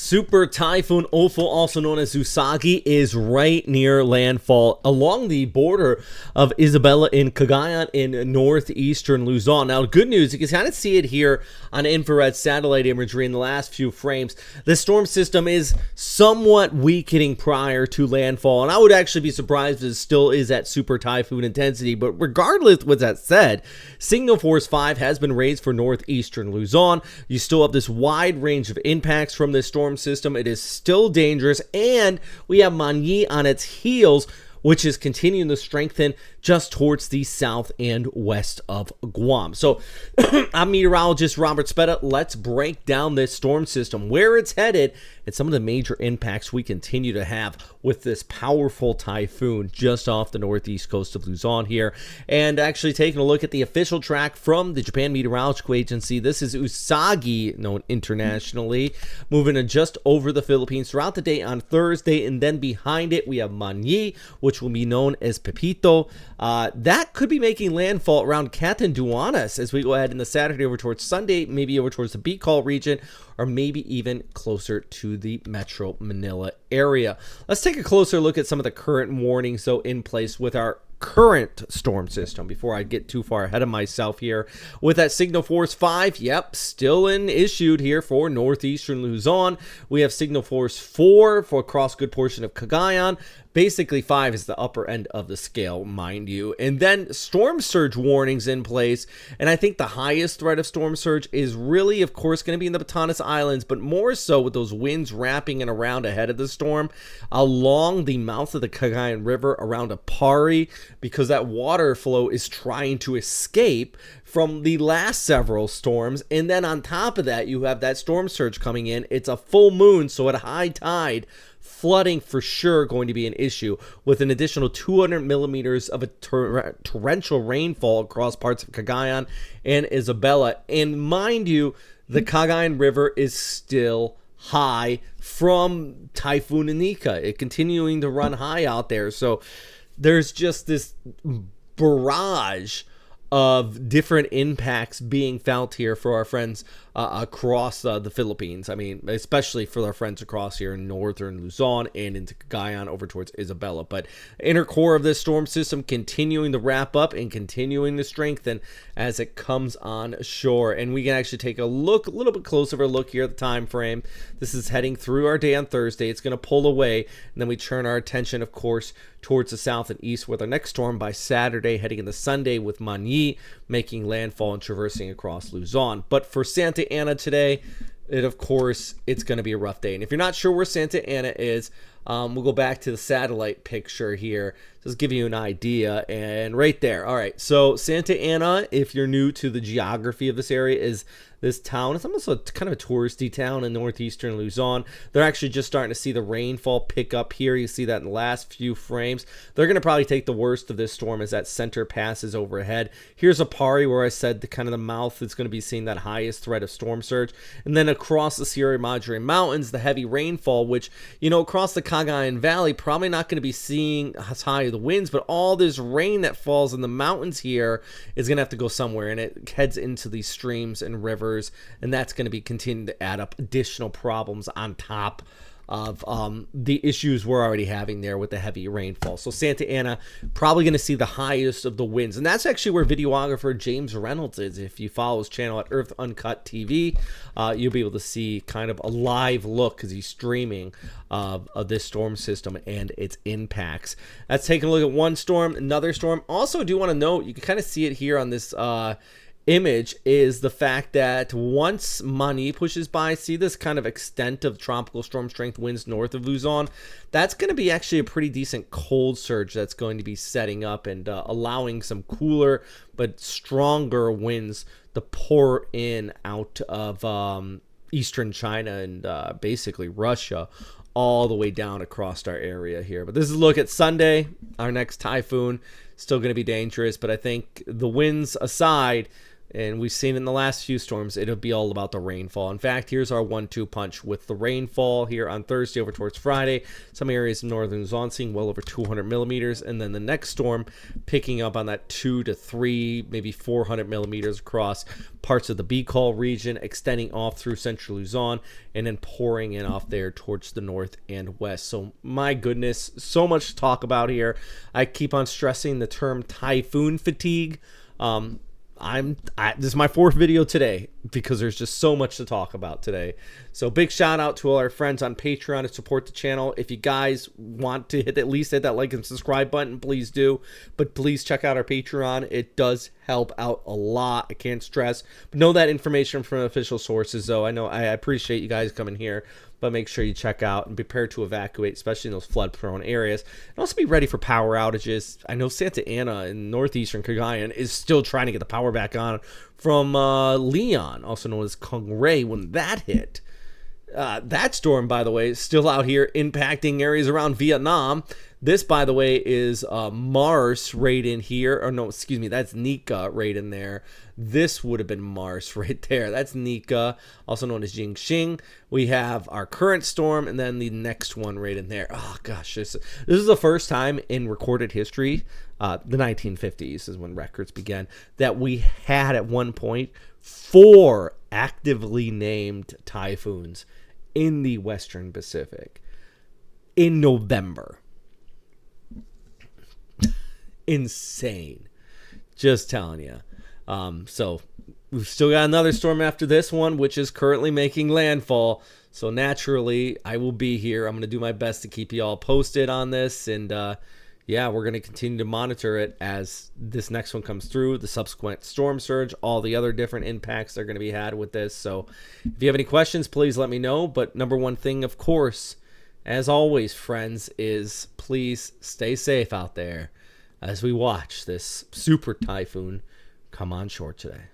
Super Typhoon Ofel, also known as Usagi, is right near landfall along the border of Isabela in Cagayan in northeastern Luzon. Now, good news, you can kind of see it here on infrared satellite imagery in the last few frames. The storm system is somewhat weakening prior to landfall, and I would actually be surprised if it still is at super typhoon intensity. But regardless with that said, signal force 5 has been raised for northeastern Luzon. You still have this wide range of impacts from this storm system. It is still dangerous, and we have Manyi on its heels, which is continuing to strengthen just towards the south and west of Guam. So I'm meteorologist Robert Speta. Let's break down this storm system, where it's headed, and some of the major impacts we continue to have with this powerful typhoon just off the northeast coast of Luzon here. And actually taking a look at the official track from the Japan Meteorological Agency. This is Usagi, known internationally, moving in just over the Philippines throughout the day on Thursday. And then behind it, we have Manyi, which will be known as Pepito. That could be making landfall around Catanduanes as we go ahead in the Saturday over towards Sunday, maybe over towards the Bicol region, or maybe even closer to the Metro Manila area. Let's take a closer look at some of the current warnings, though, in place with our current storm system before I get too far ahead of myself here. With that signal force 5, yep, still issued here for northeastern Luzon. We have signal force 4 for across a good portion of Cagayan. Basically, 5 is the upper end of the scale, mind you. And then storm surge warnings in place. And I think the highest threat of storm surge is really, of course, going to be in the Batanes Islands, but more so with those winds wrapping and around ahead of the storm along the mouth of the Cagayan River around Apari, because that water flow is trying to escape from the last several storms. And then on top of that, you have that storm surge coming in. It's a full moon, so at high tide, flooding for sure going to be an issue, with an additional 200 millimeters of a torrential rainfall across parts of Cagayan and Isabela. And mind you, the Cagayan River is still high from Typhoon Anika. It continuing to run high out there. So there's just this barrage of different impacts being felt here for our friends across the Philippines. I mean, especially for our friends across here in northern Luzon and into Cagayan over towards Isabela. But inner core of this storm system continuing to wrap up and continuing to strengthen as it comes on shore. And we can actually take a little bit closer of a look here at the time frame. This is heading through our day on Thursday. It's going to pull away, and then we turn our attention, of course, towards the south and east with our next storm by Saturday, heading into Sunday with Manyi making landfall and traversing across Luzon. But for Santa Ana today, of course, it's going to be a rough day. And if you're not sure where Santa Ana is, we'll go back to the satellite picture here, just give you an idea. And right there, all right, so Santa Ana, if you're new to the geography of this area, is this town. It's almost kind of a touristy town in northeastern Luzon. They're actually just starting to see the rainfall pick up here. You see that in the last few frames. They're going to probably take the worst of this storm as that center passes overhead. Here's Apari, where I said the mouth is going to be seeing that highest threat of storm surge. And then across the Sierra Madre Mountains, the heavy rainfall, which, you know, across the Cagayan Valley, probably not going to be seeing as high the winds, but all this rain that falls in the mountains here is going to have to go somewhere, and it heads into these streams and rivers. And that's going to be continuing to add up additional problems on top of the issues we're already having there with the heavy rainfall. So Santa Ana probably going to see the highest of the winds, and that's actually where videographer James Reynolds is. If you follow his channel at Earth Uncut TV, you'll be able to see kind of a live look, because he's streaming of this storm system and its impacts. Let's take a look at one storm, another storm. Also, I do want to note, you can kind of see it here on this image, is the fact that once Manyi pushes by, see this kind of extent of tropical storm strength winds north of Luzon. That's going to be actually a pretty decent cold surge that's going to be setting up and allowing some cooler but stronger winds to pour in out of eastern China and basically Russia, all the way down across our area here. But this is a look at Sunday, our next typhoon. Still going to be dangerous, but I think the winds aside, And we've seen in the last few storms, it'll be all about the rainfall. In fact, here's our 1-2 punch with the rainfall here on Thursday over towards Friday. Some areas of northern Luzon seeing well over 200 millimeters. And then the next storm picking up on that 2 to 3, maybe 400 millimeters across parts of the Bicol region, extending off through central Luzon, and then pouring in off there towards the north and west. So my goodness, so much to talk about here. I keep on stressing the term typhoon fatigue. This is my 4th video today because there's just so much to talk about today. So big shout out to all our friends on Patreon to support the channel. If you guys want to at least hit that like and subscribe button, please do. But please check out our Patreon. It does help out a lot. I can't stress. But know that information from official sources, though. I appreciate you guys coming here, but make sure you check out and prepare to evacuate, especially in those flood-prone areas. And also be ready for power outages. I know Santa Ana in northeastern Cagayan is still trying to get the power back on from Leon, also known as Kung Ray, when that hit. That storm, by the way, is still out here impacting areas around Vietnam. This, by the way, is Mars right in here. Or no, excuse me, that's Nika right in there. This would have been Mars right there. That's Nika, also known as Jingxing. We have our current storm, and then the next one right in there. Oh, gosh. This is the first time in recorded history, the 1950s is when records began, that we had at one point 4 actively named typhoons in the Western Pacific in November. Insane. Just telling you. So we've still got another storm after this one, which is currently making landfall. So naturally, I will be here. I'm going to do my best to keep you all posted on this. And yeah, we're going to continue to monitor it as this next one comes through, the subsequent storm surge, all the other different impacts that are going to be had with this. So if you have any questions, please let me know. But number one thing, of course, as always, friends, is please stay safe out there as we watch this super typhoon come on shore today.